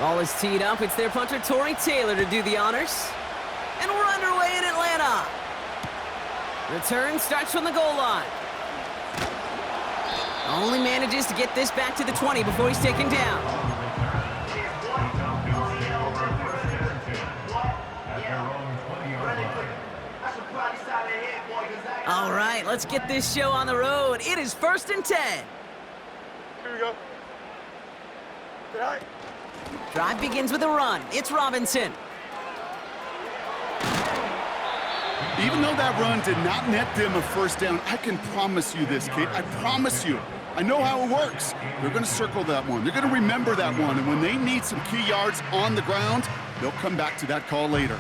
Ball is teed up. It's their punter, Torrey Taylor, to do the honors. And we're underway in Atlanta. Return starts from the goal line. Only manages to get this back to the 20 before he's taken down. All right, let's get this show on the road. It is 1st and 10. Here we go. Good eye. Drive begins with a run. It's Robinson. Even though that run did not net them a first down, I can promise you this, Kate. I promise you. I know how it works. They're going to circle that one. They're going to remember that one. And when they need some key yards on the ground, they'll come back to that call later.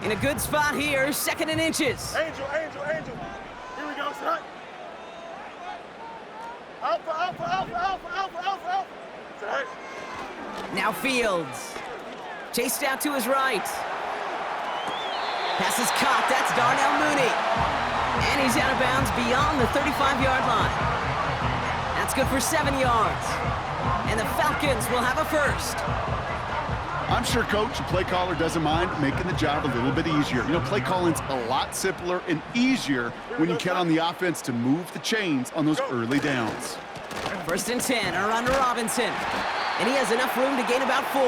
In a good spot here, 2nd and inches. Angel. Here we go, son. Alpha. Son. Now Fields. Chased out to his right. Pass is caught. That's Darnell Mooney. And he's out of bounds beyond the 35-yard line. That's good for 7 yards. And the Falcons will have a first. I'm sure coach, the play caller, doesn't mind making the job a little bit easier. You know, play calling's a lot simpler and easier when you count on the offense to move the chains on those early downs. 1st and 10, a run to Robinson. And he has enough room to gain about 4.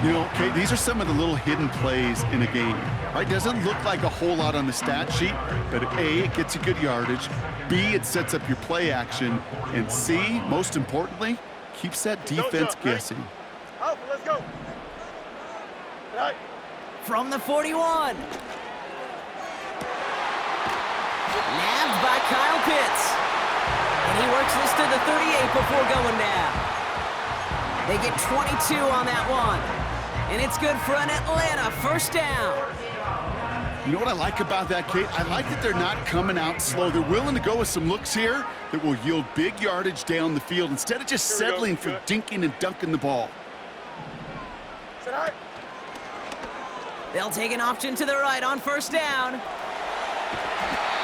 You know, Kate, these are some of the little hidden plays in a game, right? Doesn't look like a whole lot on the stat sheet, but A, it gets you good yardage, B, it sets up your play action, and C, most importantly, keeps that defense guessing. Alpha, let's go. Good eye. From the 41. Nabbed by Kyle Pitts. And he works this to the 38 before going down. They get 22 on that one. And it's good for an Atlanta first down. You know what I like about that, Kate? I like that they're not coming out slow. They're willing to go with some looks here that will yield big yardage down the field instead of just settling for dinking and dunking the ball. They'll take an option to the right on 1st down.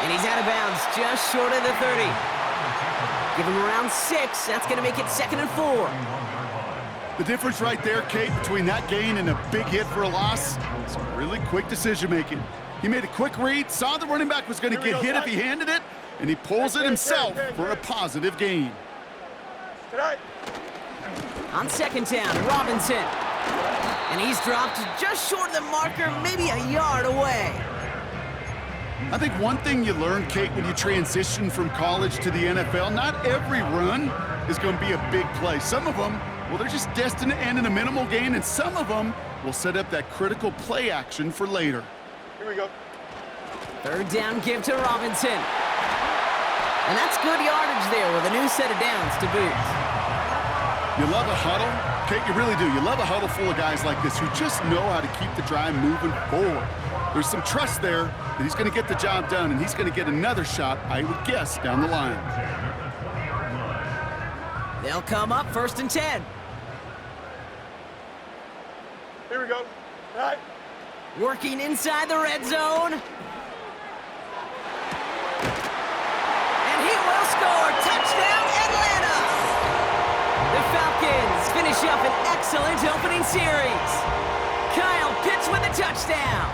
And he's out of bounds just short of the 30. Give him around 6. That's going to make it 2nd and 4. The difference right there, Kate, between that gain and a big hit for a loss is really quick decision-making. He made a quick read, saw the running back was going to get hit if he handed it, and he pulls it himself for a positive gain. On 2nd down, Robinson. And he's dropped just short of the marker, maybe a yard away. I think one thing you learn, Kate, when you transition from college to the NFL, not every run is going to be a big play. Some of them, well, they're just destined to end in a minimal gain, and some of them will set up that critical play action for later. Here we go. 3rd down give to Robinson. And that's good yardage there with a new set of downs to boot. You love a huddle? Kate, you really do. You love a huddle full of guys like this who just know how to keep the drive moving forward. There's some trust there that he's going to get the job done, and he's going to get another shot, I would guess, down the line. They'll come up 1st and 10. Here we go. All right. Working inside the red zone. And he will score. Touchdown, Atlanta! The Falcons finish up an excellent opening series. Kyle Pitts with a touchdown.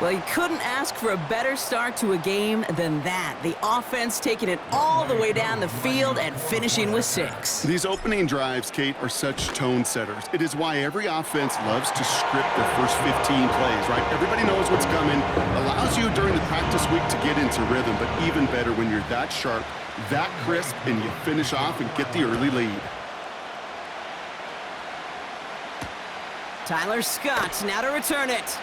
Well, you couldn't ask for a better start to a game than that. The offense taking it all the way down the field and finishing with 6. These opening drives, Kate, are such tone setters. It is why every offense loves to script their first 15 plays, right? Everybody knows what's coming. Allows you during the practice week to get into rhythm, but even better when you're that sharp, that crisp, and you finish off and get the early lead. Tyler Scott now to return it.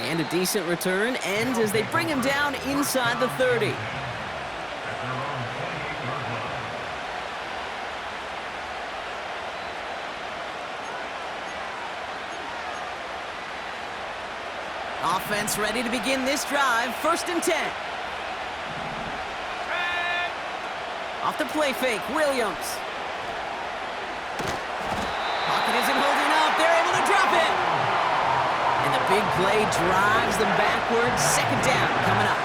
And a decent return ends as they bring him down inside the 30. Offense ready to begin this drive. 1st and 10. Off the play fake, Williams. Pocket isn't holding up. They're able to drop it. And the big play drives them backwards. Second down coming up.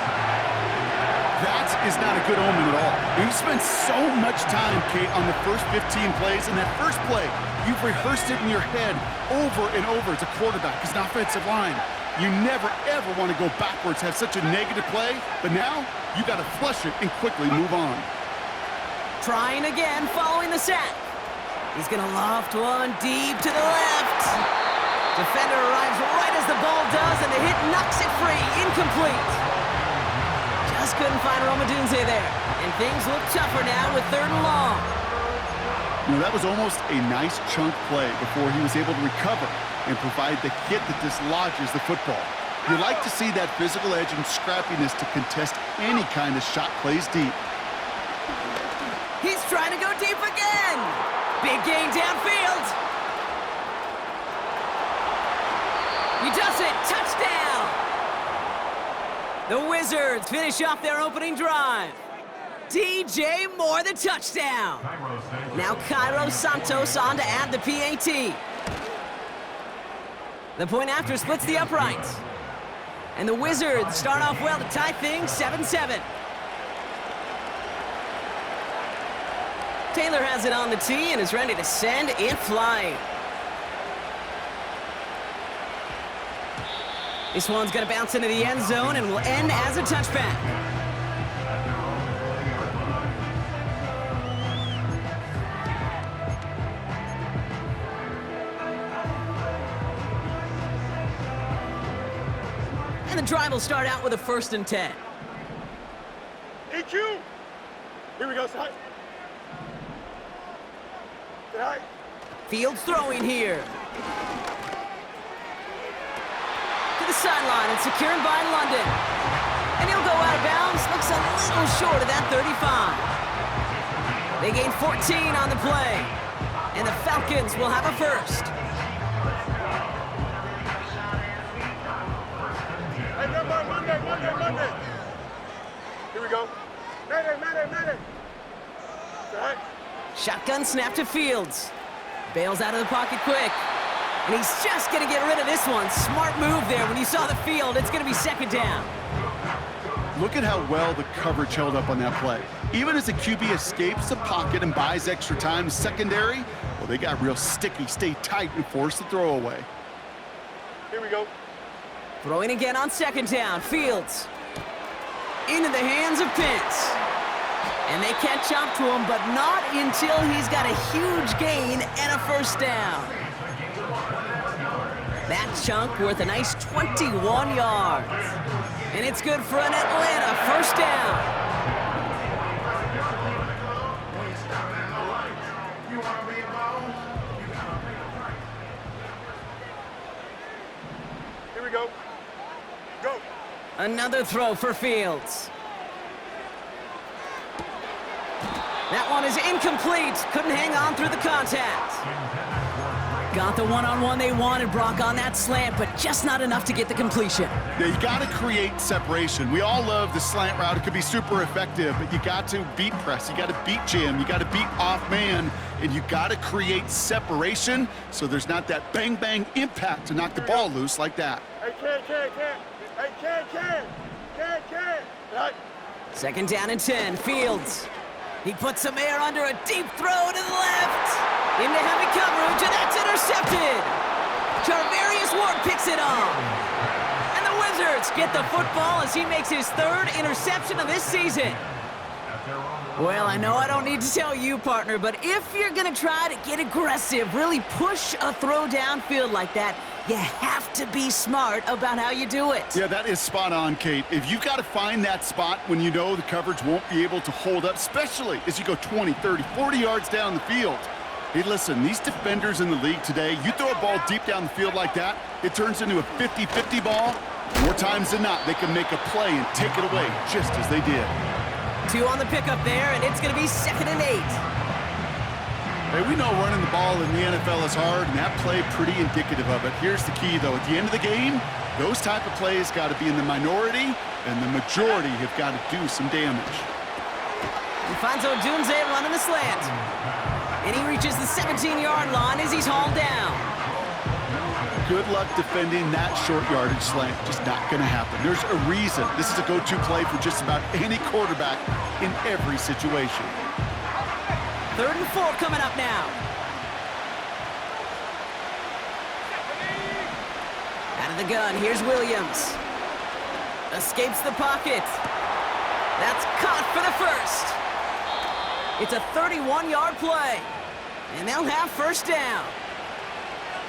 That is not a good omen at all. You spent so much time, Kate, on the first 15 plays, and that first play, you've rehearsed it in your head over and over as a quarterback, as an offensive line. You never, ever want to go backwards, have such a negative play, but now you got to flush it and quickly move on. Trying again following the sack. He's going to loft one deep to the left. Defender arrives right as the ball does, and the hit knocks it free. Incomplete. Just couldn't find Romadunze there. And things look tougher now with 3rd and long. You know, that was almost a nice chunk play before he was able to recover and provide the hit that dislodges the football. You like to see that physical edge and scrappiness to contest any kind of shot plays deep. He's trying to go deep again. Big gain downfield. He does it. Touchdown. The Wizards finish off their opening drive. DJ Moore, the touchdown. Now Cairo Santos on to add the PAT. The point after splits the uprights. And the Wizards start off well to tie things 7-7. Taylor has it on the tee and is ready to send it flying. This one's going to bounce into the end zone and will end as a touchback. And the drive will start out with a 1st and 10. EQ. Here we go, side. Side. Fields throwing here. To the sideline and secured by London. And he'll go out of bounds. Looks a little short of that 35. They gain 14 on the play. And the Falcons will have a 1st. Hey, Monday. Here we go. Madden. Side. Shotgun snap to Fields. Bails out of the pocket quick. And he's just going to get rid of this one. Smart move there. When you saw the field, it's going to be 2nd down. Look at how well the coverage held up on that play. Even as the QB escapes the pocket and buys extra time, secondary, well, they got real sticky, stay tight, and force the throw away. Here we go. Throwing again on 2nd down. Fields. Into the hands of Pitts. And they catch up to him, but not until he's got a huge gain and a 1st down. That chunk worth a nice 21 yards. And it's good for an Atlanta 1st down. Here we go. Go. Another throw for Fields. That one is incomplete. Couldn't hang on through the contact. Got the one-on-one they wanted, Brock, on that slant, but just not enough to get the completion. Yeah, you got to create separation. We all love the slant route. It could be super effective, but you got to beat press. You got to beat jam. You got to beat off man, and you got to create separation so there's not that bang-bang impact to knock the ball loose like that. Hey, can. Hey, can. Right. 2nd down and 10. Fields. He puts some air under a deep throw to the left. Into heavy coverage, and that's intercepted. Charvarius Ward picks it off. And the Wizards get the football as he makes his 3rd interception of this season. Well, I know I don't need to tell you, partner, but if you're going to try to get aggressive, really push a throw downfield like that, you have to be smart about how you do it. Yeah, that is spot on, Kate. If you've got to find that spot when you know the coverage won't be able to hold up, especially as you go 20, 30, 40 yards down the field. Hey, listen, these defenders in the league today, you throw a ball deep down the field like that, it turns into a 50-50 ball. More times than not, they can make a play and take it away just as they did. 2 on the pickup there, and it's going to be 2nd and 8. Hey, we know running the ball in the NFL is hard, and that play pretty indicative of it. Here's the key, though. At the end of the game, those type of plays got to be in the minority, and the majority have got to do some damage. He finds Odunze running the slant. And he reaches the 17-yard line as he's hauled down. Good luck defending that short yardage slant. Just not going to happen. There's a reason. This is a go-to play for just about any quarterback in every situation. 3rd and 4 coming up now. Out of the gun, here's Williams. Escapes the pocket. That's caught for the first. It's a 31-yard play. And they'll have first down.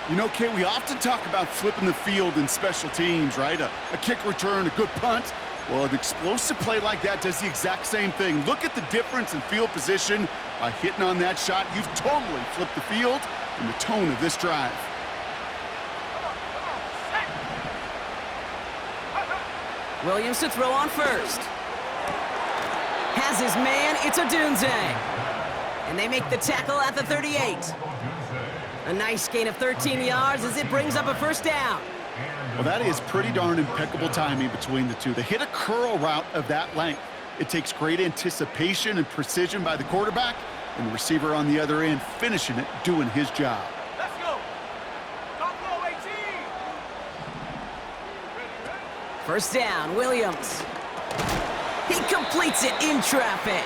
You know, Kate, we often talk about flipping the field in special teams, right? A kick return, a good punt. Well, an explosive play like that does the exact same thing. Look at the difference in field position. By hitting on that shot, you've totally flipped the field and the tone of this drive. Williams to throw on first. Has his man, it's a Dunze. And they make the tackle at the 38. A nice gain of 13 yards as it brings up a first down. Well, that is pretty darn impeccable timing between the two. They hit a curl route of that length. It takes great anticipation and precision by the quarterback, and the receiver on the other end finishing it, doing his job. Let's go. Top row, 18. First down, Williams. He completes it in traffic.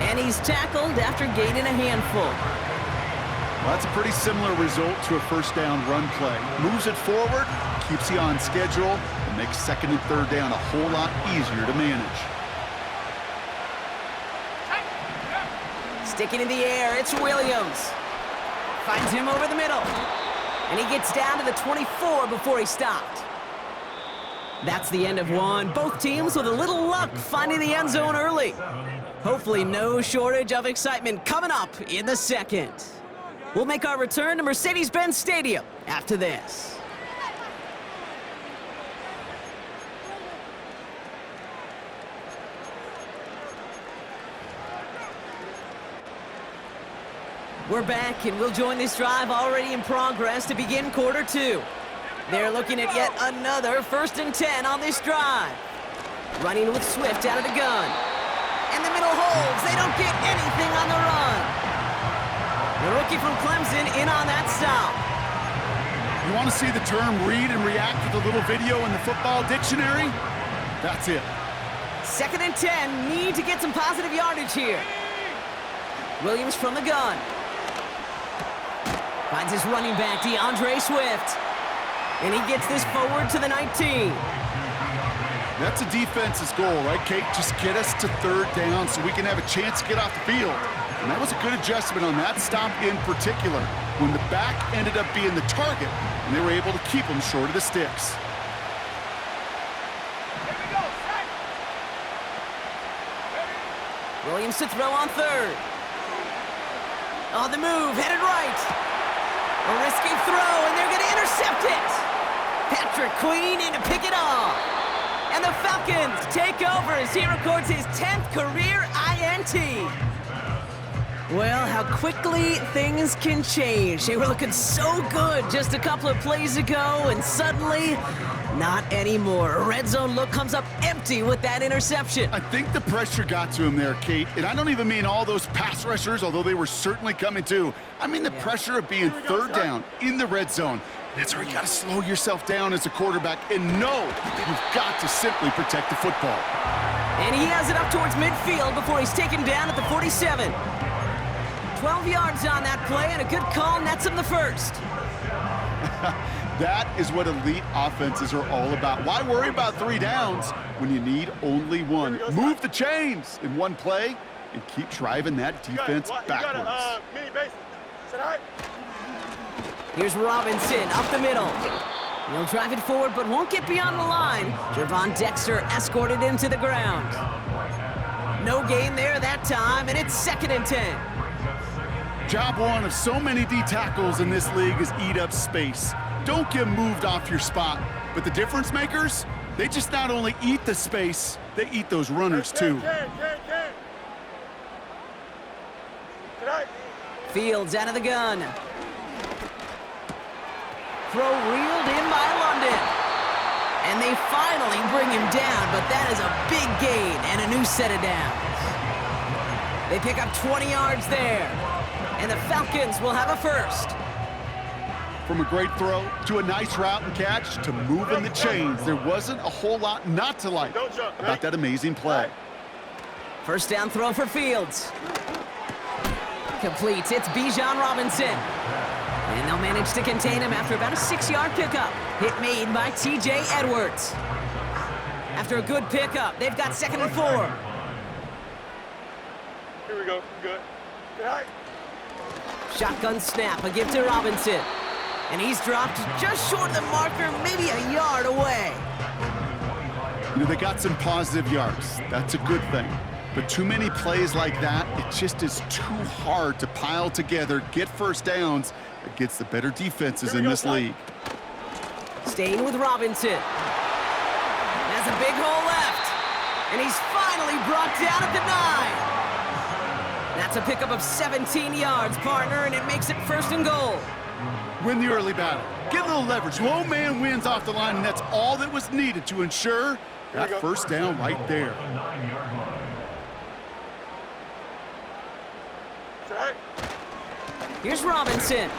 And he's tackled after gaining a handful. Well, that's a pretty similar result to a first down run play. Moves it forward, keeps you on schedule, and makes 2nd and 3rd down a whole lot easier to manage. Sticking in the air, it's Williams. Finds him over the middle. And he gets down to the 24 before he stopped. That's the end of one. Both teams with a little luck finding the end zone early. Hopefully no shortage of excitement coming up in the second. We'll make our return to Mercedes-Benz Stadium after this. We're back, and we'll join this drive already in progress to begin quarter 2. They're looking at yet another 1st and 10 on this drive. Running with Swift out of the gun. And the middle holds. They don't get anything on the run. The rookie from Clemson in on that stop. You want to see the term read and react with a little video in the football dictionary? That's it. 2nd and 10. Need to get some positive yardage here. Williams from the gun. Finds his running back, DeAndre Swift. And he gets this forward to the 19. That's a defense's goal, right, Kate? Just get us to 3rd down so we can have a chance to get off the field. And that was a good adjustment on that stop in particular, when the back ended up being the target, and they were able to keep him short of the sticks. Williams to throw on 3rd. On the move, headed right. A risky throw, and they're going to intercept it. Patrick Queen in to pick it off. And the Falcons take over as he records his 10th career INT. Well, how quickly things can change. They were looking so good just a couple of plays ago, and suddenly, not anymore. A red zone look comes up empty with that interception. I think the pressure got to him there, Kate. And I don't even mean all those pass rushers, although they were certainly coming too. I mean the pressure of being 3rd down in the red zone. That's where you got to slow yourself down as a quarterback and know you've got to simply protect the football. And he has it up towards midfield before he's taken down at the 47. 12 yards on that play, and a good call nets him the first. That is what elite offenses are all about. Why worry about 3 downs when you need only 1? Move the chains in one play and keep driving that defense backwards. Mini base. Is that all right? Here's Robinson up the middle. He'll drive it forward, but won't get beyond the line. Javon Dexter escorted him to the ground. No gain there that time, and it's 2nd and 10. Job one of so many D tackles in this league is eat up space. Don't get moved off your spot. But the difference makers, they just not only eat the space, they eat those runners too. Fields out of the gun. Throw reeled in by London. And they finally bring him down, but that is a big gain and a new set of downs. They pick up 20 yards there. And the Falcons will have a first. From a great throw to a nice route and catch to moving the chains, there wasn't a whole lot not to like about that amazing play. First down throw for Fields. Complete. It's Bijan Robinson. And they'll manage to contain him after about a 6-yard pickup. Hit made by T.J. Edwards. After a good pickup, they've got 2nd and 4. Here we go. Good. Right. Shotgun snap, a give to Robinson. And he's dropped just short of the marker, maybe a yard away. You know, they got some positive yards. That's a good thing. But too many plays like that, it just is too hard to pile together, get first downs against the better defenses in this league. Staying with Robinson. Has a big hole left. And he's finally brought down at the 9. That's a pickup of 17 yards, partner, and it makes it 1st and goal. Win the early battle. Get a little leverage. Low man wins off the line, and that's all that was needed to ensure that first down right there. Here's Robinson.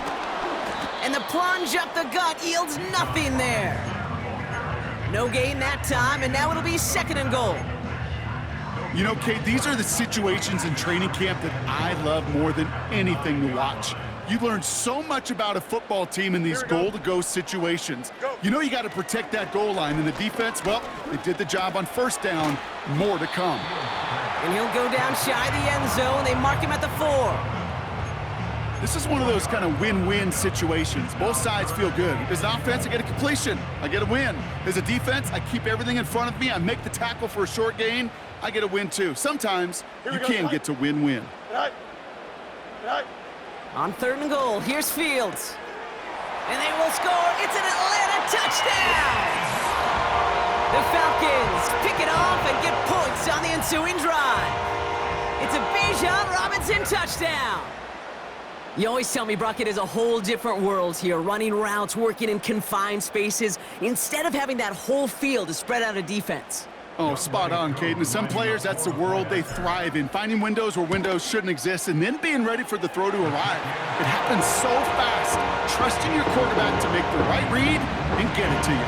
And the plunge up the gut yields nothing there. No gain that time, and now it'll be 2nd and goal. You know, Kate, these are the situations in training camp that I love more than anything to watch. You learn so much about a football team in these goal-to-go situations. You know you got to protect that goal line, and the defense, well, they did the job on first down. More to come. And he'll go down shy of the end zone. They mark him at the 4. This is one of those kind of win-win situations. Both sides feel good. As an offense, I get a completion. I get a win. As a defense, I keep everything in front of me. I make the tackle for a short gain. I get a win, too. Sometimes you can get to win-win. On 3rd and goal, here's Fields. And they will score. It's an Atlanta touchdown! The Falcons pick it off and get points on the ensuing drive. It's a Bijan Robinson touchdown. You always tell me, Brock, it is a whole different world here, running routes, working in confined spaces, instead of having that whole field to spread out a defense. Oh, spot on, Caden. Some players, that's the world they thrive in, finding windows where windows shouldn't exist and then being ready for the throw to arrive. It happens so fast, trusting your quarterback to make the right read and get it to you.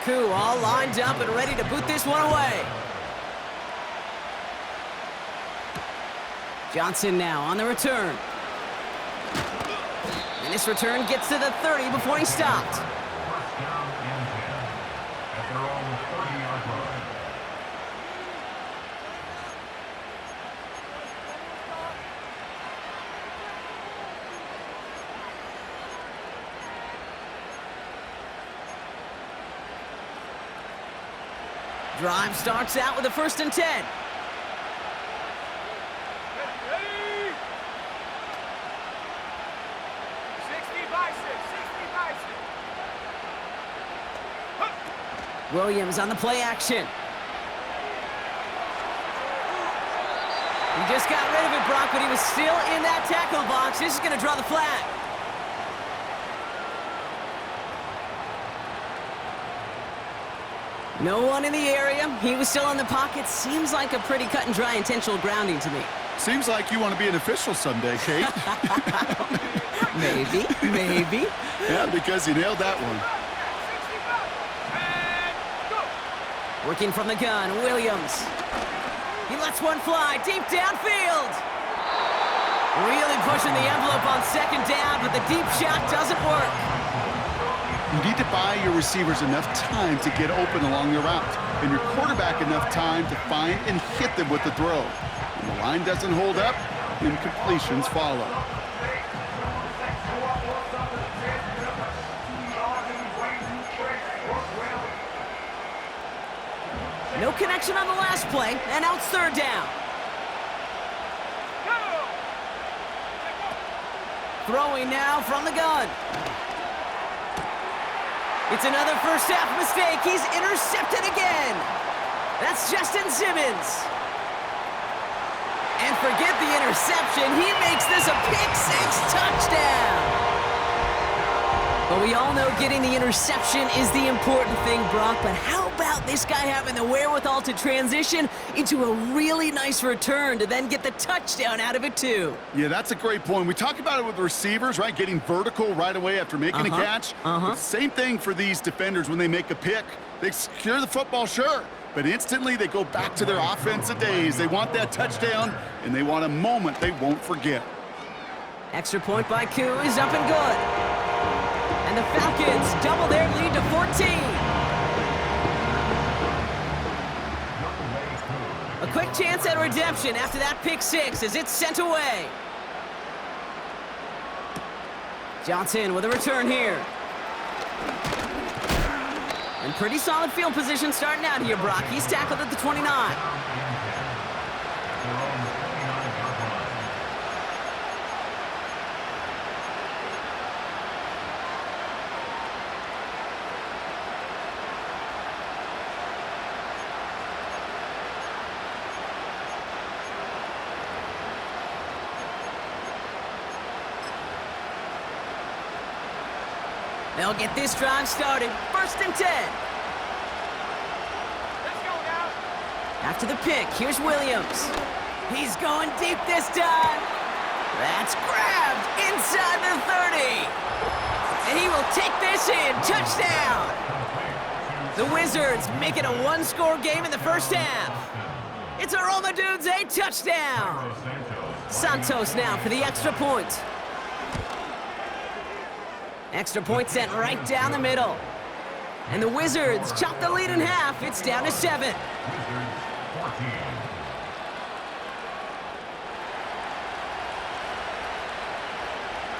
Koo all lined up and ready to boot this one away. Johnson now on the return. And this return gets to the 30 before he stopped. Drive starts out with a 1st and 10. Williams on the play action. He just got rid of it, Brock, but he was still in that tackle box. This is going to draw the flag. No one in the area. He was still in the pocket. Seems like a pretty cut and dry intentional grounding to me. Seems like you want to be an official someday, Kate. Maybe. Yeah, because you nailed that one. Working from the gun, Williams. He lets one fly deep downfield. Really pushing the envelope on 2nd down, but the deep shot doesn't work. You need to buy your receivers enough time to get open along your route, and your quarterback enough time to find and hit them with the throw. When the line doesn't hold up, incompletions follow. No connection on the last play, and now it's 3rd down. Throwing now from the gun. It's another first half mistake. He's intercepted again. That's Justin Simmons. And forget the interception. He makes this a pick-6 touchdown. Well, we all know getting the interception is the important thing, Brock, but how about this guy having the wherewithal to transition into a really nice return to then get the touchdown out of it, too? Yeah, that's a great point. We talk about it with the receivers, right? Getting vertical right away after making a catch. But same thing for these defenders when they make a pick. They secure the football, sure, but instantly they go back to their offensive days. They want that touchdown, and they want a moment they won't forget. Extra point by Koo is up and good. And the Falcons double their lead to 14. A quick chance at redemption after that pick six as it's sent away. Johnson with a return here. And pretty solid field position starting out here, Brock. He's tackled at the 29. They'll get this drive started. 1st and 10. Let's go now. After the pick, here's Williams. He's going deep this time. That's grabbed inside the 30. And he will take this in. Touchdown. The Wizards make it a one-score game in the first half. It's a Roma Dudes, a touchdown. Santos now for the extra point. Extra point sent right down the middle. And the Wizards chop the lead in half. It's down to 7.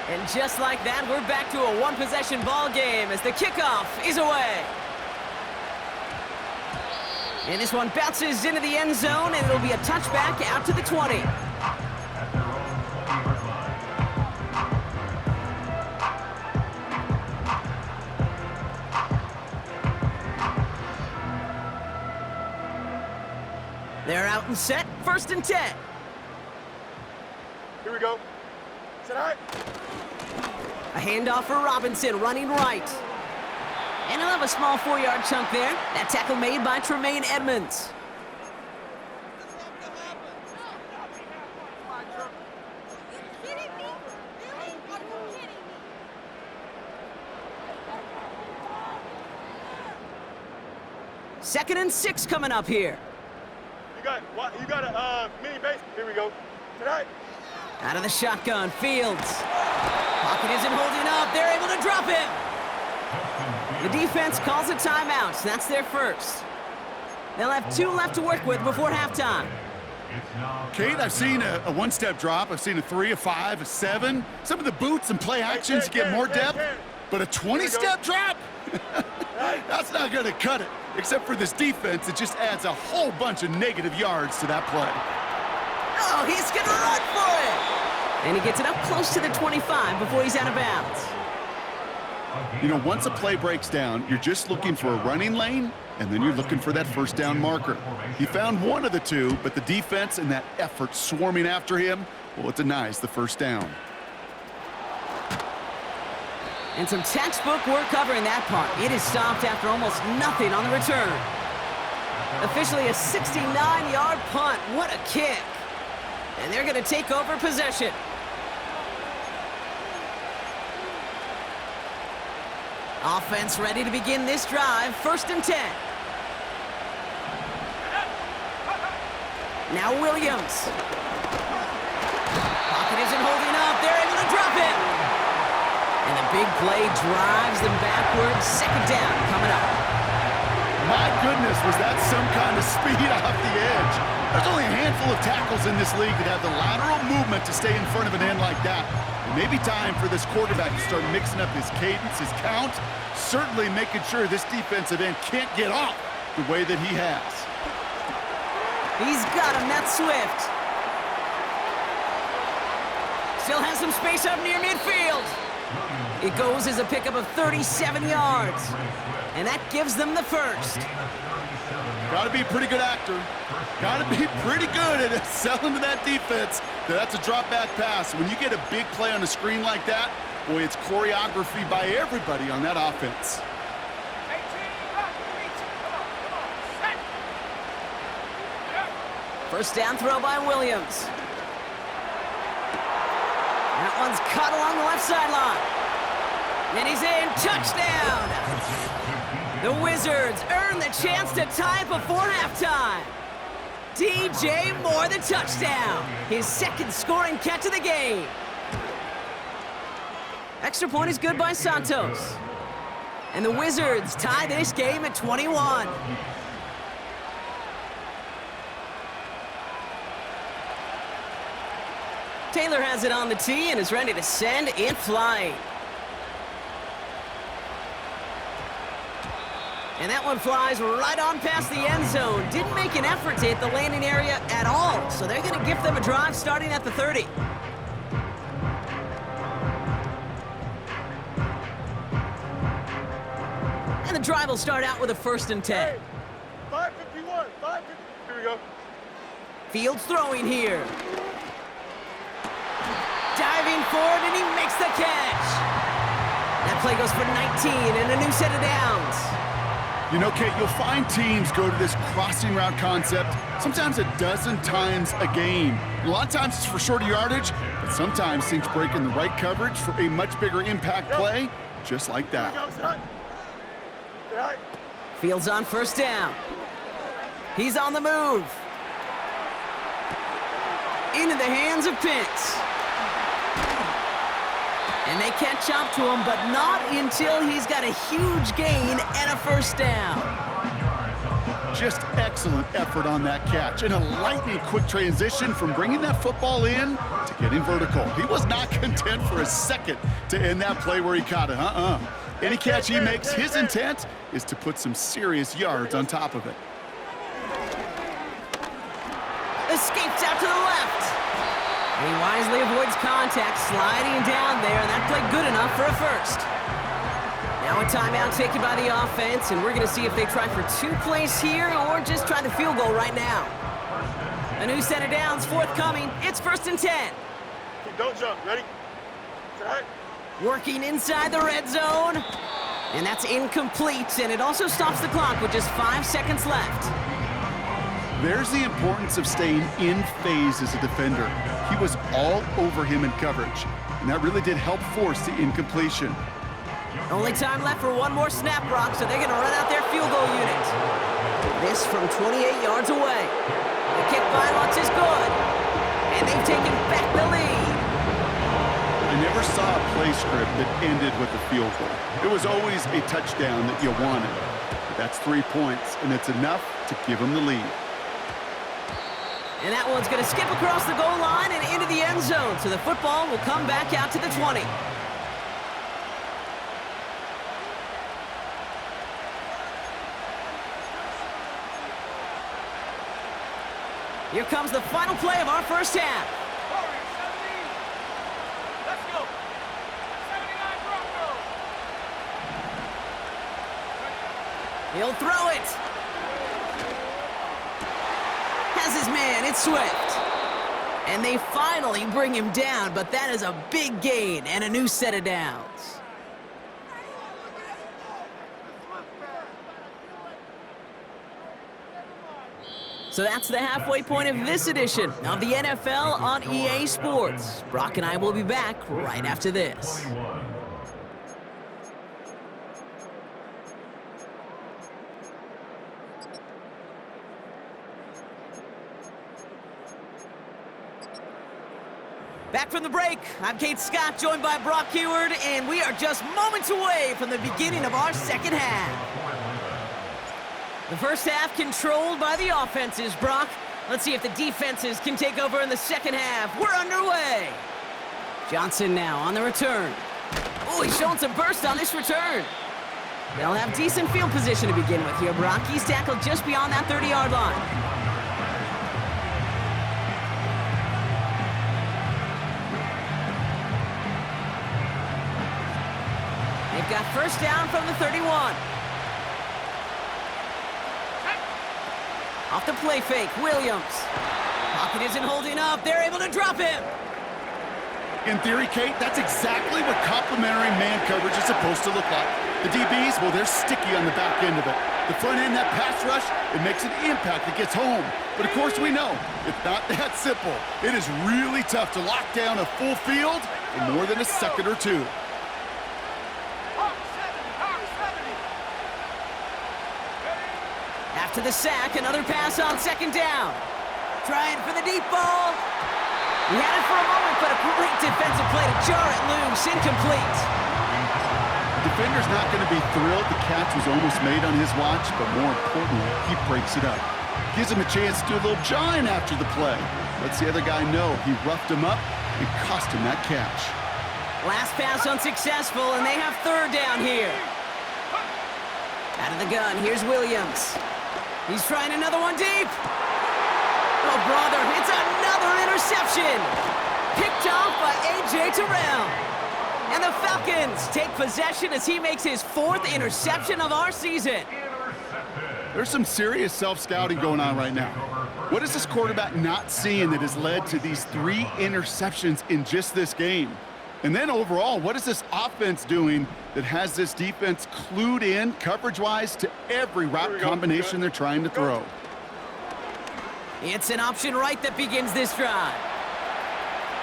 And just like that, we're back to a one-possession ball game as the kickoff is away. And this one bounces into the end zone, and it'll be a touchback out to the 20. They're out and set. 1st and 10. Here we go. Sit high. A handoff for Robinson, running right. And he'll have a small 4-yard chunk there. That tackle made by Tremaine Edmonds. Second and 6 coming up here. You got a mini base. Here we go. Tonight. Out of the shotgun, Fields. Pocket isn't holding up. They're able to drop him. The defense calls a timeout. That's their first. They'll have 2 left to work with before halftime. Kate, I've seen a one-step drop. I've seen a 3, a 5, a 7. Some of the boots and play actions get more depth. But a 20-step drop? That's not going to cut it. Except for this defense, it just adds a whole bunch of negative yards to that play. Oh, he's going to run for it. And he gets it up close to the 25 before he's out of bounds. You know, once a play breaks down, you're just looking for a running lane, and then you're looking for that first down marker. He found one of the two, but the defense and that effort swarming after him, well, it denies the first down. And some textbook work covering that punt. It is stopped after almost nothing on the return. Officially a 69-yard punt. What a kick. And they're going to take over possession. Offense ready to begin this drive. 1st and 10. Now Williams. Pocket isn't holding up. They're able to drop him. And the big play drives them backwards. 2nd down coming up. My goodness, was that some kind of speed off the edge. There's only a handful of tackles in this league that have the lateral movement to stay in front of an end like that. It may be time for this quarterback to start mixing up his cadence, his count, certainly making sure this defensive end can't get off the way that he has. He's got him. That's Swift. Still has some space up near midfield. It goes as a pickup of 37 yards. And that gives them the first. Got to be a pretty good actor. Got to be pretty good at selling to that defense. That's a drop back pass. When you get a big play on a screen like that, Boy, it's choreography by everybody on that offense. First down throw by Williams. That one's caught along the left sideline. And he's in. Touchdown! The Wizards earn the chance to tie before halftime. DJ Moore, the touchdown. His second scoring catch of the game. Extra point is good by Santos. And the Wizards tie this game at 21. Taylor has it on the tee and is ready to send it flying. And that one flies right on past the end zone. Didn't make an effort to hit the landing area at all, so they're going to give them a drive starting at the 30. And the drive will start out with a 1st and 10. Hey, 551, 550. Here we go. Fields throwing here. Diving forward, and he makes the catch. That play goes for 19 and a new set of downs. You know, Kate, you'll find teams go to this crossing route concept sometimes a dozen times a game. A lot of times it's for shorter yardage, but sometimes things break in the right coverage for a much bigger impact play, just like that. Fields on 1st down. He's on the move. Into the hands of Pitts. And they catch up to him, but not until he's got a huge gain and a 1st down. Just excellent effort on that catch, and a lightning quick transition from bringing that football in to getting vertical. He was not content for a second to end that play where he caught it. Any catch he makes, his intent is to put some serious yards on top of it. Escapes out to the left. And he wisely avoids contact, sliding down there, and that played good enough for a 1st. Now a timeout taken by the offense, and we're going to see if they try for 2 plays here or just try the field goal right now. A new set of downs forthcoming. It's 1st and 10. Don't jump. Ready? Set. Working inside the red zone. And that's incomplete, and it also stops the clock with just 5 seconds left. There's the importance of staying in phase as a defender. He was all over him in coverage, and that really did help force the incompletion. Only time left for one more snap, Brock, so they're going to run out their field goal unit. This from 28 yards away. The kick by Lutz is good, and they've taken back the lead. I never saw a play script that ended with a field goal. It was always a touchdown that you wanted. But that's 3 points, and it's enough to give them the lead. And that one's going to skip across the goal line and into the end zone, so the football will come back out to the 20. Here comes the final play of our 1st half. Let's go. 79 Broncos. He'll throw it. Has his man, it's Swift. And they finally bring him down, but that is a big gain and a new set of downs. So that's the halfway point of this edition of the NFL on EA Sports. Brock and I will be back right after this. Back from the break, I'm Kate Scott, joined by Brock Heward, and we are just moments away from the beginning of our 2nd half. The 1st half controlled by the offenses, Brock. Let's see if the defenses can take over in the 2nd half. We're underway. Johnson now on the return. Oh, he's showing some burst on this return. They'll have decent field position to begin with here, Brock. He's tackled just beyond that 30-yard line. They've got 1st down from the 31. Off the play fake, Williams. Pocket isn't holding up. They're able to drop him. In theory, Kate, that's exactly what complementary man coverage is supposed to look like. The DBs, well, they're sticky on the back end of it. The front end, that pass rush, it makes an impact that gets home. But of course we know, it's not that simple. It is really tough to lock down a full field for more than a second or two. After the sack, another pass on second down. Trying for the deep ball. He had it for a moment, but a great defensive play to jar it loose. Incomplete. The defender's not going to be thrilled the catch was almost made on his watch, but more importantly, he breaks it up. Gives him a chance to do a little jawing after the play. Lets the other guy know he roughed him up and cost him that catch. Last pass unsuccessful, and they have third down here. Out of the gun, here's Williams. He's trying another one deep. Oh, brother, it's another interception. Picked off by A.J. Terrell. And the Falcons take possession as he makes his fourth interception of our season. There's some serious self-scouting going on right now. What is this quarterback not seeing that has led to these 3 interceptions in just this game? And then overall, what is this offense doing that has this defense clued in coverage-wise to every route combination they're trying to throw? It's an option right that begins this drive.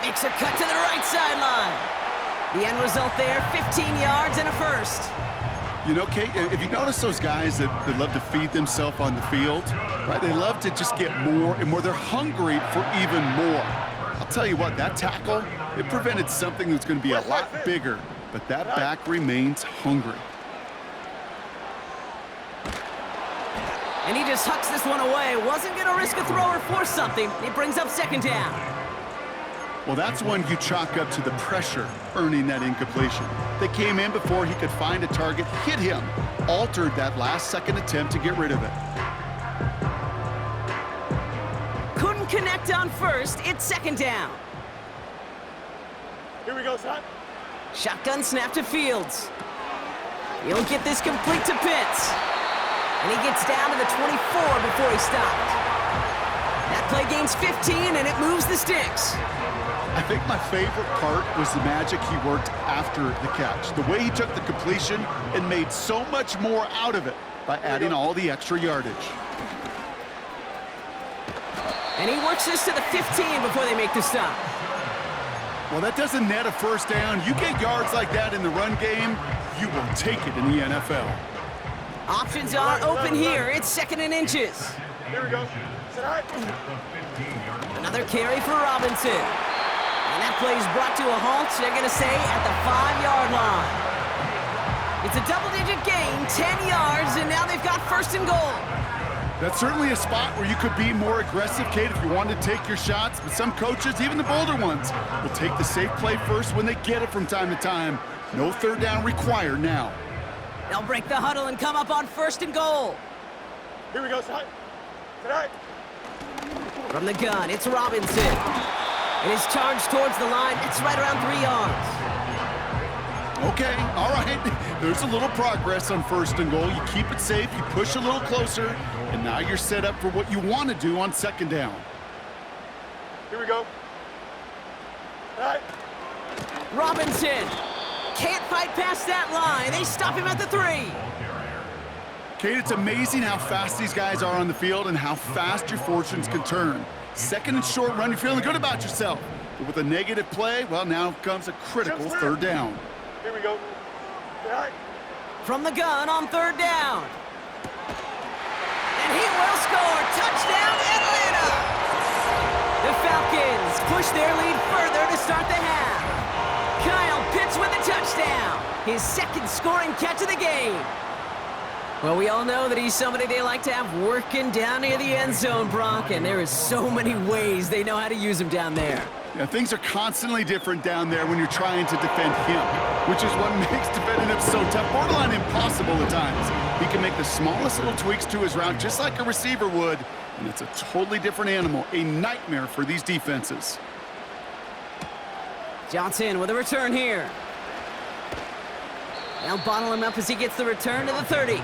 Makes a cut to the right sideline. The end result there, 15 yards and a first. You know, Kate, if you notice those guys that love to feed themselves on the field, right? They love to just get more and more. They're hungry for even more. I'll tell you what, that tackle, it prevented something that's going to be a lot bigger, but that back remains hungry. And he just hucks this one away. Wasn't going to risk a throw or force something. It brings up second down. Well, that's when you chalk up to the pressure earning that incompletion. They came in before he could find a target, hit him, altered that last-second attempt to get rid of it. Couldn't connect on first. It's second down. Here we go, son. Shotgun snap to Fields. He'll get this complete to Pitts. And he gets down to the 24 before he stopped. That play gains 15, and it moves the sticks. I think my favorite part was the magic he worked after the catch. The way he took the completion and made so much more out of it by adding all the extra yardage. And he works this to the 15 before they make the stop. Well, that doesn't net a first down. You get yards like that in the run game, you will take it in the NFL. Options are open here. It's second and inches. Here we go. Another carry for Robinson. And that play is brought to a halt, they're going to say, at the 5-yard line. It's a double-digit gain, 10 yards, and now they've got first and goal. That's certainly a spot where you could be more aggressive, Kate, if you want to take your shots. But some coaches, even the bolder ones, will take the safe play first when they get it from time to time. No third down required now. They'll break the huddle and come up on first and goal. Here we go, son. Tonight. From the gun, it's Robinson. And his charge towards the line, it's right around 3 yards. Okay, all right. There's a little progress on first and goal. You keep it safe, you push a little closer, and now you're set up for what you want to do on second down. Here we go. Tonight. Robinson can't fight past that line. They stop him at the 3. Kate, it's amazing how fast these guys are on the field and how fast your fortunes can turn. Second and short run, you're feeling good about yourself. But with a negative play, well, now comes a critical third down. Here we go. Tonight. From the gun on third down. And he will score. Touchdown, Atlanta! The Falcons push their lead further to start the half. Kyle Pitts with a touchdown. His second scoring catch of the game. Well, we all know that he's somebody they like to have working down near the end zone, Brock, and there is so many ways they know how to use him down there. Yeah, things are constantly different down there when you're trying to defend him, which is what makes defending him so tough, borderline impossible at times. He can make the smallest little tweaks to his route just like a receiver would, and it's a totally different animal, a nightmare for these defenses. Johnson with a return here. They'll bottle him up as he gets the return to the 30.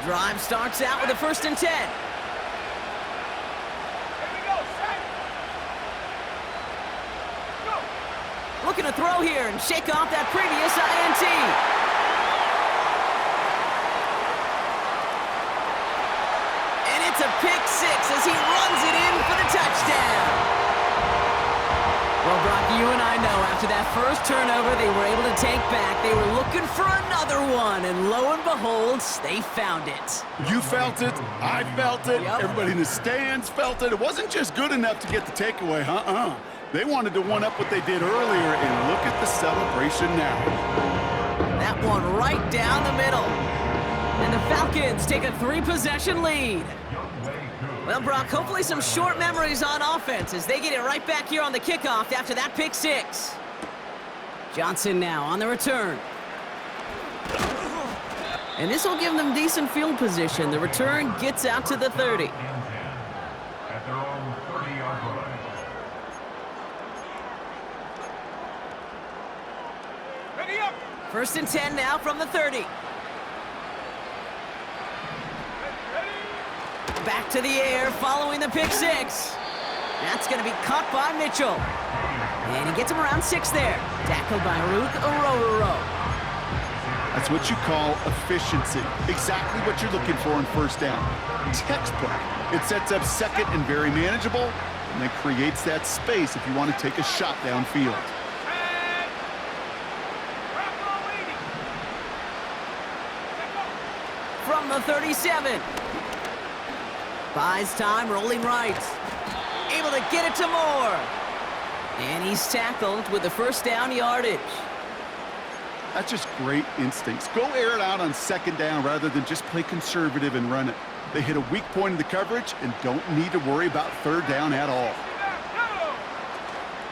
Drive starts out with a 1st and 10. Here we go, set. Go. Looking to throw here and shake off that previous INT. And it's a pick 6 as he runs it in for the touchdown. Well, Brock, you and I know after that first turnover they were able to take back, they were looking for another one, and lo and behold, they found it. You felt it. I felt it. Yep. Everybody in the stands felt it. It wasn't just good enough to get the takeaway. They wanted to one-up what they did earlier, and look at the celebration now. That one right down the middle. And the Falcons take a 3-possession lead. Well, Brock, hopefully some short memories on offense as they get it right back here on the kickoff after that pick 6. Johnson now on the return. And this will give them decent field position. The return gets out to the 30. At their own 30-yard line. Ready up. 1st and 10 now from the 30. Back to the air following the pick 6. That's going to be caught by Mitchell. And he gets him around 6 there. Tackled by Rook Orororo. That's what you call efficiency. Exactly what you're looking for in 1st down. Textbook. It sets up 2nd and very manageable, and then creates that space if you want to take a shot downfield. From the 37. Buys time, rolling right. Able to get it to Moore. And he's tackled with the 1st down yardage. That's just great instincts. Go air it out on 2nd down rather than just play conservative and run it. They hit a weak point in the coverage and don't need to worry about 3rd down at all.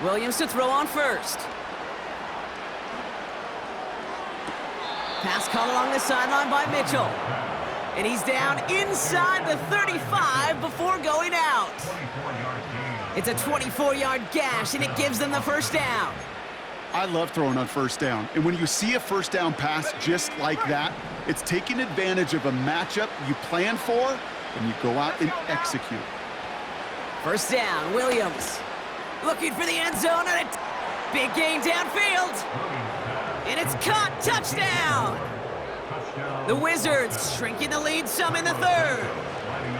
Williams to throw on 1st. Pass caught along the sideline by Mitchell. And he's down inside the 35 before going out. It's a 24-yard gash, and it gives them the 1st down. I love throwing on 1st down. And when you see a 1st down pass just like that, it's taking advantage of a matchup you plan for, and you go out and execute. 1st down, Williams. Looking for the end zone, and a big gain downfield. And it's caught, touchdown. The Wizards shrinking the lead some in the 3rd.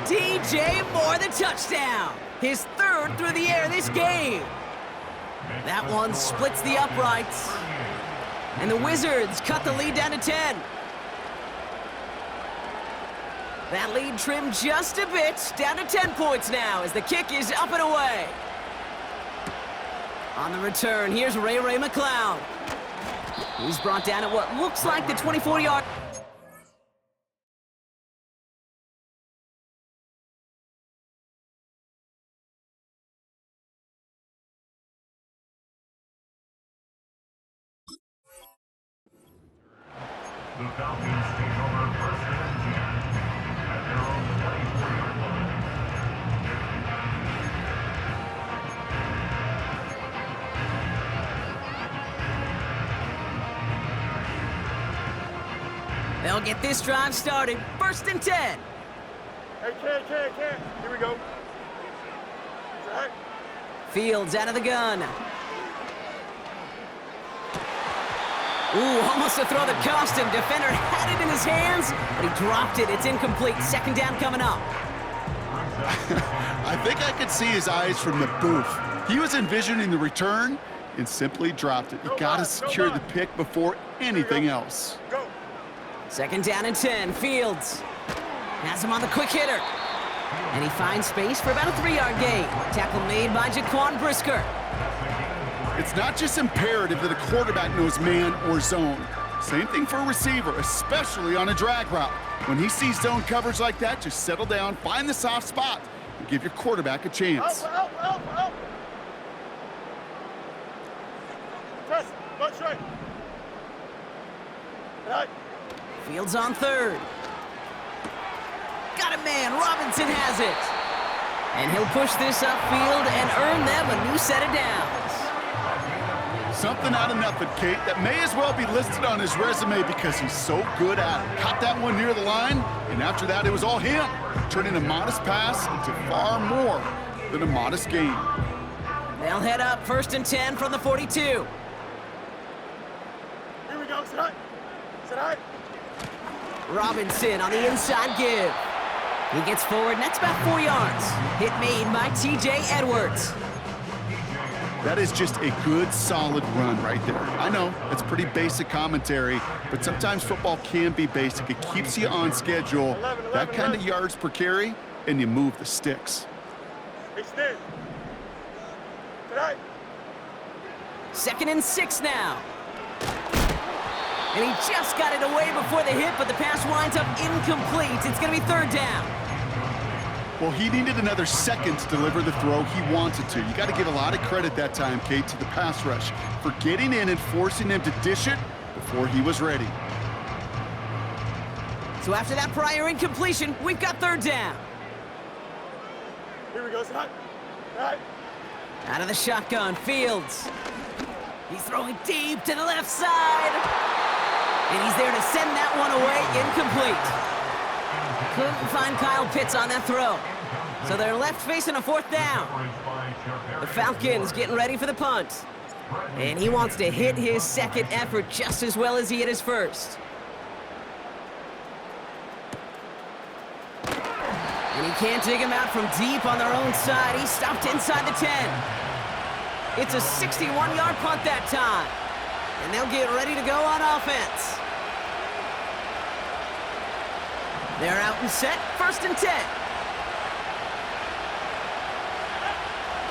DJ Moore the touchdown. His 3rd through the air this game. That one splits the uprights. And the Wizards cut the lead down to 10. That lead trimmed just a bit, down to 10 points now as the kick is up and away. On the return, here's Ray McLeod. He's brought down at what looks like the 24-yard. The Falcons take over 1st and 10 at their own 24-yard line. They'll get this drive started. 1st and 10. Hey, Ken. Here we go. Set. Fields out of the gun. Ooh, almost a throw that cost him. Defender had it in his hands, but he dropped it. It's incomplete. 2nd down coming up. I think I could see his eyes from the booth. He was envisioning the return and simply dropped it. You got to secure the pick before anything else. Go. 2nd down and 10. Fields has him on the quick hitter. And he finds space for about a 3-yard gain. Tackle made by Jaquan Brisker. It's not just imperative that a quarterback knows man or zone. Same thing for a receiver, especially on a drag route. When he sees zone coverage like that, just settle down, find the soft spot, and give your quarterback a chance. Help. Press. Butt straight. Right. Fields on 3rd. Got a man. Robinson has it. And he'll push this upfield and earn them a new set of downs. Something out of nothing, Kate, that may as well be listed on his resume because he's so good at it. Caught that one near the line, and after that, it was all him, turning a modest pass into far more than a modest gain. They'll head up 1st and 10 from the 42. Here we go, sit high. Sit high. Robinson on the inside give. He gets forward, and that's about 4 yards. Hit made by TJ Edwards. That is just a good, solid run right there. I know, it's pretty basic commentary, but sometimes football can be basic. It keeps you on schedule, that kind of yards per carry, and you move the sticks. Hey, Steve. Sit high. 2nd and 6 now. And he just got it away before the hit, but the pass winds up incomplete. It's going to be 3rd down. Well, he needed another second to deliver the throw he wanted to. You got to give a lot of credit that time, Kate, to the pass rush for getting in and forcing him to dish it before he was ready. So after that prior incompletion, we've got 3rd down. Here we go, sit high. Sit high. Out of the shotgun, Fields. He's throwing deep to the left side. And he's there to send that one away, incomplete. Couldn't find Kyle Pitts on that throw. So they're left facing a 4th down. The Falcons getting ready for the punt. And he wants to hit his 2nd effort just as well as he hit his 1st. And he can't dig him out from deep on their own side. He stopped inside the 10. It's a 61-yard punt that time. And they'll get ready to go on offense. They're out and set, 1st and 10.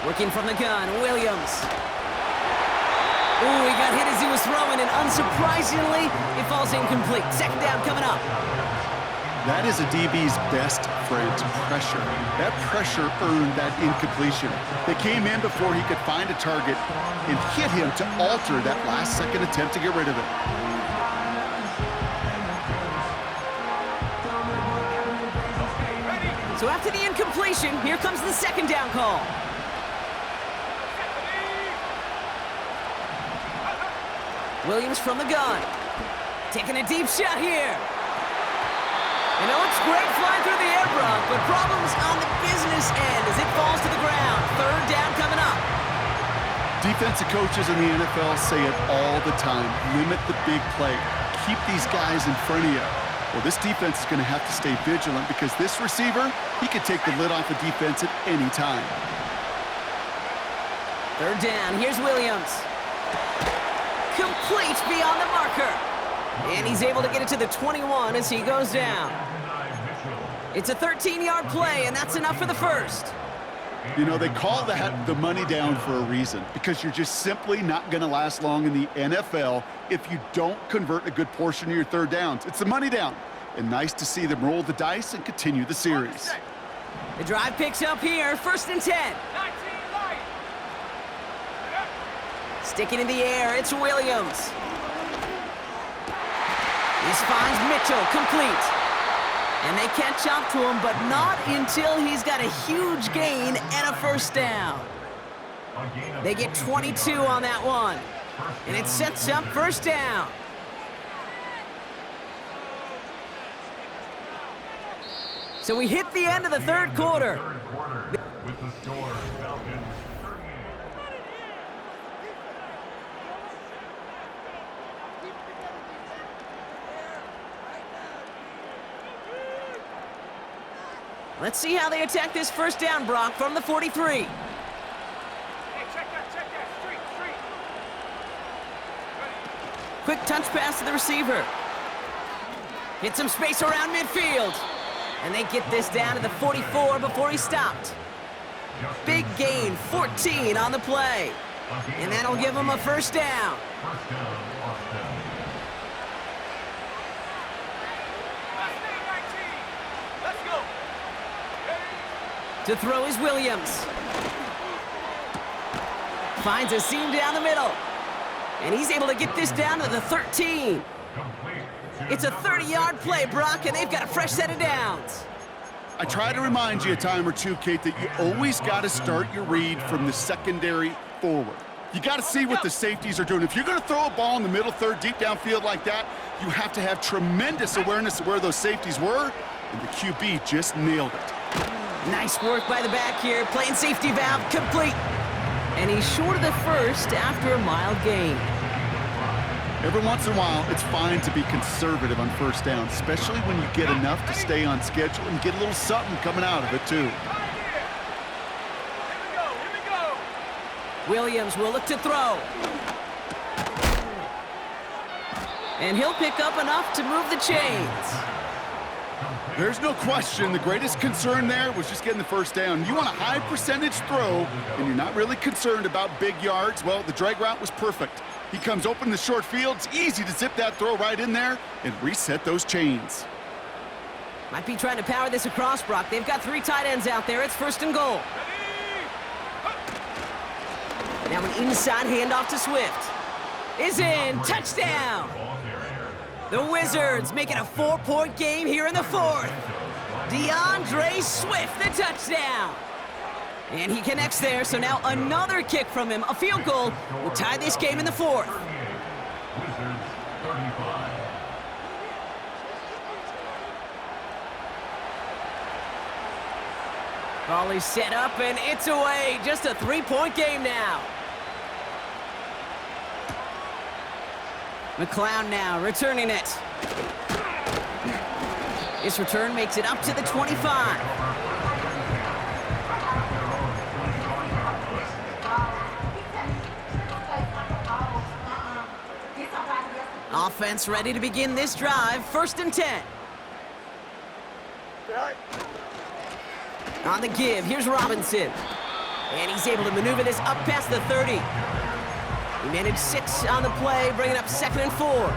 Working from the gun, Williams. Ooh, he got hit as he was throwing, and unsurprisingly, it falls incomplete. 2nd down coming up. That is a DB's best friend, pressure. That pressure earned that incompletion. They came in before he could find a target and hit him to alter that last-second attempt to get rid of it. So after the incompletion, here comes the 2nd down call. Williams from the gun. Taking a deep shot here. You know, it's great flying through the air, Brock, but problems on the business end as it falls to the ground. 3rd down coming up. Defensive coaches in the NFL say it all the time. Limit the big play. Keep these guys in front of you. Well, this defense is going to have to stay vigilant because this receiver, he could take the lid off the defense at any time. 3rd down. Here's Williams. Complete beyond the marker. And he's able to get it to the 21 as he goes down. It's a 13-yard play, and that's enough for the 1st. You know, they call that the money down for a reason because you're just simply not going to last long in the NFL if you don't convert a good portion of your 3rd downs. It's the money down. And nice to see them roll the dice and continue the series. The drive picks up here, 1st and 10. Sticking in the air, it's Williams. He finds Mitchell, complete. And they catch up to him, but not until he's got a huge gain and a 1st down. They get 22 on that one. And it sets up 1st down. So we hit the end of the 3rd quarter. With the score, Falcons 38. Let's see how they attack this 1st down, Brock, from the 43. Hey, check that, street. Quick touch pass to the receiver. Hit some space around midfield. And they get this down to the 44 before he stopped. Big gain, 14 on the play. And that'll give him a 1st down. First down, Austin. Let's go. To throw is Williams. Finds a seam down the middle. And he's able to get this down to the 13. It's a 30-yard play, Brock, and they've got a fresh set of downs. I try to remind you a time or two, Kate, that you always got to start your read from the secondary forward. You got to see what the safeties are doing. If you're going to throw a ball in the middle third, deep downfield like that, you have to have tremendous awareness of where those safeties were, and the QB just nailed it. Nice work by the back here, playing safety valve complete. And he's short of the first after a mild gain. Every once in a while, it's fine to be conservative on first down, especially when you get enough to stay on schedule and get a little something coming out of it, too. Williams will look to throw. And he'll pick up enough to move the chains. There's no question the greatest concern there was just getting the first down. You want a high percentage throw, and you're not really concerned about big yards. Well, the drag route was perfect. He comes open in the short field. It's easy to zip that throw right in there and reset those chains. Might be trying to power this across, Brock. They've got 3 tight ends out there. It's first and goal. Now an inside handoff to Swift. Is in. Touchdown! The Wizards making a 4-point game here in the 4th. DeAndre Swift, the touchdown. And he connects there, so now another kick from him. A field goal will tie this game in the 4th. Ball is set up, and it's away. Just a 3-point game now. McLeod now returning it. His return makes it up to the 25. Offense ready to begin this drive. First and 10. On the give, here's Robinson. And he's able to maneuver this up past the 30. He managed 6 on the play, bringing up 2nd and 4.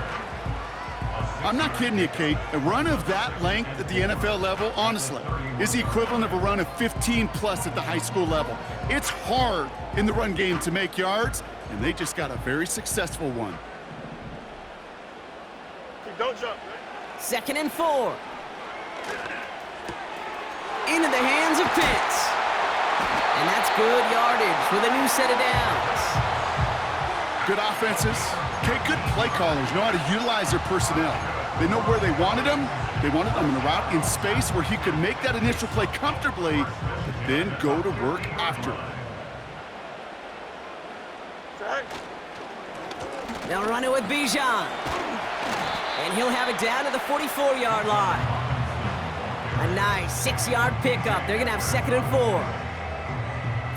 I'm not kidding you, Kate. A run of that length at the NFL level, honestly, is the equivalent of a run of 15+ at the high school level. It's hard in the run game to make yards, and they just got a very successful one. Don't jump, man. 2nd and 4. Into the hands of Pitts. And that's good yardage with a new set of downs. Good offenses. Okay, good play callers know how to utilize their personnel. They know where they wanted them. They wanted them in a route in space where he could make that initial play comfortably, but then go to work after. They'll run it with Bijan. And he'll have it down to the 44-yard line. A nice 6-yard pickup. They're going to have 2nd and 4.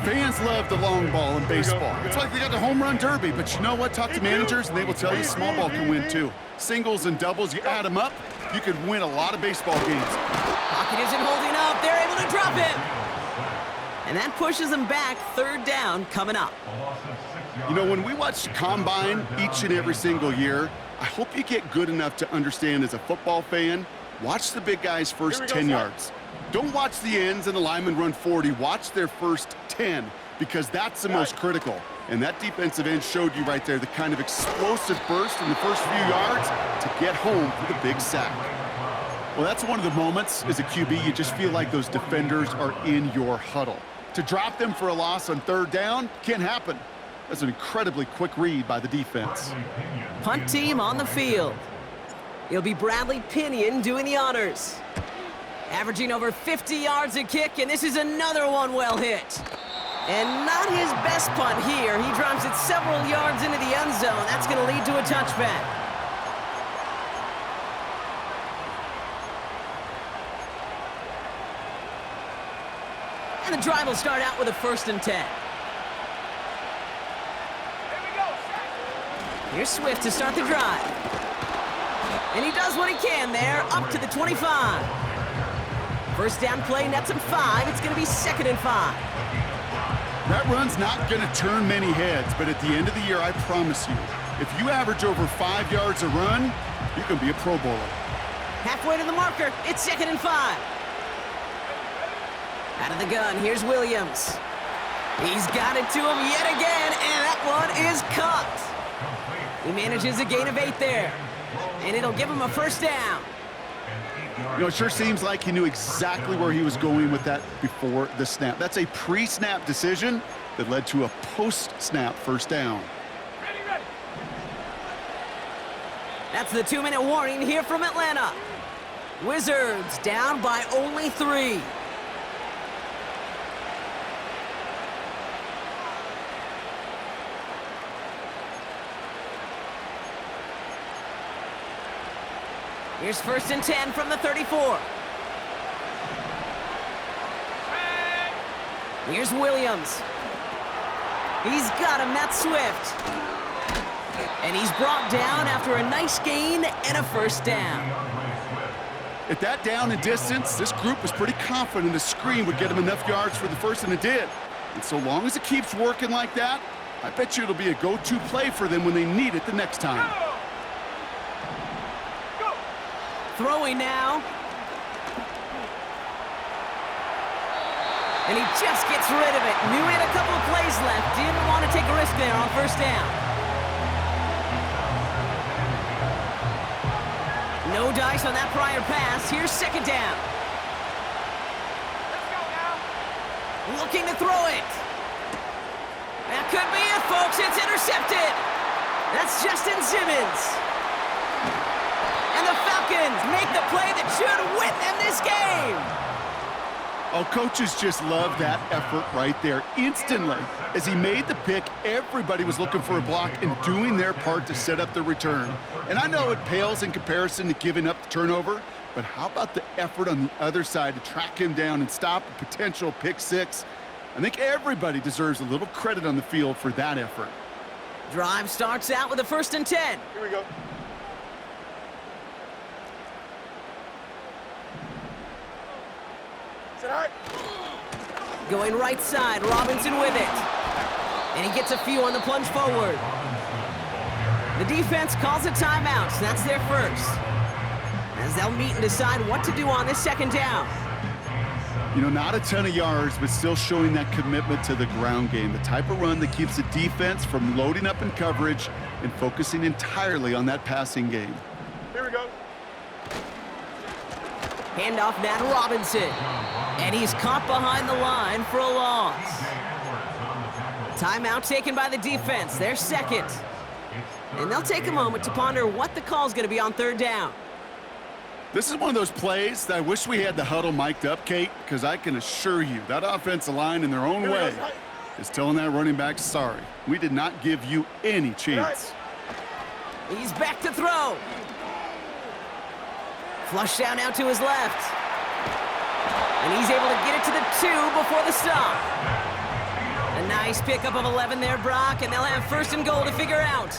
Fans love the long ball in baseball. It's like they got the home run derby, but you know what? Talk to managers, and they will tell you small ball can win too. Singles and doubles, you add them up, you could win a lot of baseball games. Pocket isn't holding up. They're able to drop him. And that pushes them back. 3rd down coming up. You know, when we watch the Combine each and every single year, I hope you get good enough to understand as a football fan, watch the big guys' first 10 yards. Don't watch the ends and the linemen run 40. Watch their first 10, because that's the most critical. And that defensive end showed you right there the kind of explosive burst in the first few yards to get home for the big sack. Well, that's one of the moments as a QB you just feel like those defenders are in your huddle. To drop them for a loss on 3rd down can't happen. That's an incredibly quick read by the defense. Punt team on the field. It'll be Bradley Pinion doing the honors. Averaging over 50 yards a kick, and this is another one well hit. And not his best punt here. He drives it several yards into the end zone. That's going to lead to a touchback. And the drive will start out with a 1st and 10. Here's Swift to start the drive. And he does what he can there, up to the 25. First down play, nets him 5. It's going to be 2nd and 5. That run's not going to turn many heads, but at the end of the year, I promise you, if you average over 5 yards a run, you're going to be a Pro Bowler. Halfway to the marker, it's 2nd and 5. Out of the gun, here's Williams. He's got it to him yet again, and that one is caught. He manages a gain of 8 there, and it'll give him a first down. You know, it sure seems like he knew exactly where he was going with that before the snap. That's a pre-snap decision that led to a post-snap first down. That's the 2-minute warning here from Atlanta. Wizards down by only 3. Here's 1st and 10 from the 34. Here's Williams. He's got him, that's Swift. And he's brought down after a nice gain and a first down. At that down and distance, this group was pretty confident the screen would get him enough yards for the first, and it did. And so long as it keeps working like that, I bet you it'll be a go-to play for them when they need it the next time. Throwing now. And he just gets rid of it. Knew he had a couple of plays left. Didn't want to take a risk there on first down. No dice on that prior pass. Here's 2nd down. Let's go now. Looking to throw it. That could be it, folks. It's intercepted. That's Justin Simmons. And the Falcons make the play that should win them this game. Oh, coaches just love that effort right there. Instantly, as he made the pick, everybody was looking for a block and doing their part to set up the return. And I know it pales in comparison to giving up the turnover, but how about the effort on the other side to track him down and stop a potential pick 6? I think everybody deserves a little credit on the field for that effort. Drive starts out with a 1st and 10. Here we go. Sit high. Going right side, Robinson with it. And he gets a few on the plunge forward. The defense calls a timeout. That's their first. As they'll meet and decide what to do on this 2nd down. You know, not a ton of yards, but still showing that commitment to the ground game. The type of run that keeps the defense from loading up in coverage and focusing entirely on that passing game. Here we go. Handoff now to Robinson. And he's caught behind the line for a loss. Timeout taken by the defense. Their 2nd. And they'll take a moment to ponder what the call's going to be on 3rd down. This is one of those plays that I wish we had the huddle mic'd up, Kate, because I can assure you that offensive line in their own way is telling that running back, sorry, we did not give you any chance. He's back to throw. Flush down now to his left. And he's able to get it to the 2 before the stop. A nice pickup of 11 there, Brock, and they'll have 1st and goal to figure out.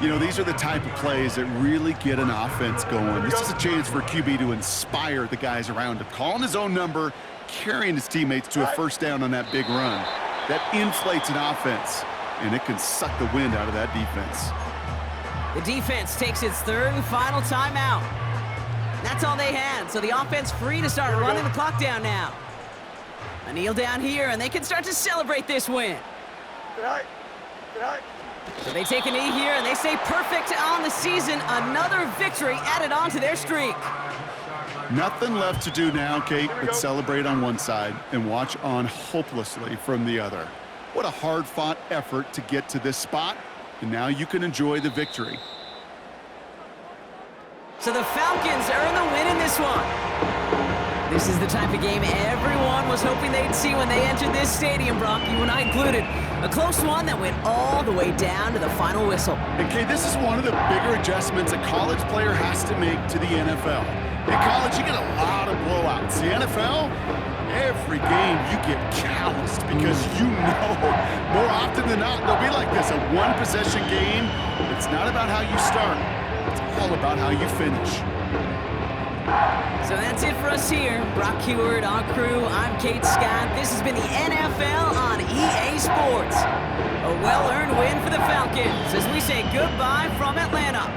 You know, these are the type of plays that really get an offense going. This is a chance for QB to inspire the guys around him. Calling his own number, carrying his teammates to a first down on that big run. That inflates an offense, and it can suck the wind out of that defense. The defense takes its 3rd and final timeout. That's all they had, so the offense free to start running the clock down now. A kneel down here, and they can start to celebrate this win. Good night. Good night. So they take a knee here, and they stay perfect on the season. Another victory added on to their streak. Nothing left to do now, Kate, but celebrate on one side and watch on hopelessly from the other. What a hard-fought effort to get to this spot, and now you can enjoy the victory. So the Falcons earn the win in this one. This is the type of game everyone was hoping they'd see when they entered this stadium, Brock, you and I included. A close one that went all the way down to the final whistle. Okay, this is one of the bigger adjustments a college player has to make to the NFL. In college, you get a lot of blowouts. The NFL, every game you get calloused because you know more often than not they'll be like this, a one-possession game. It's not about how you start. It's all about how you finish. So that's it for us here. Brock Heward, our crew, I'm Kate Scott. This has been the NFL on EA Sports. A well-earned win for the Falcons as we say goodbye from Atlanta.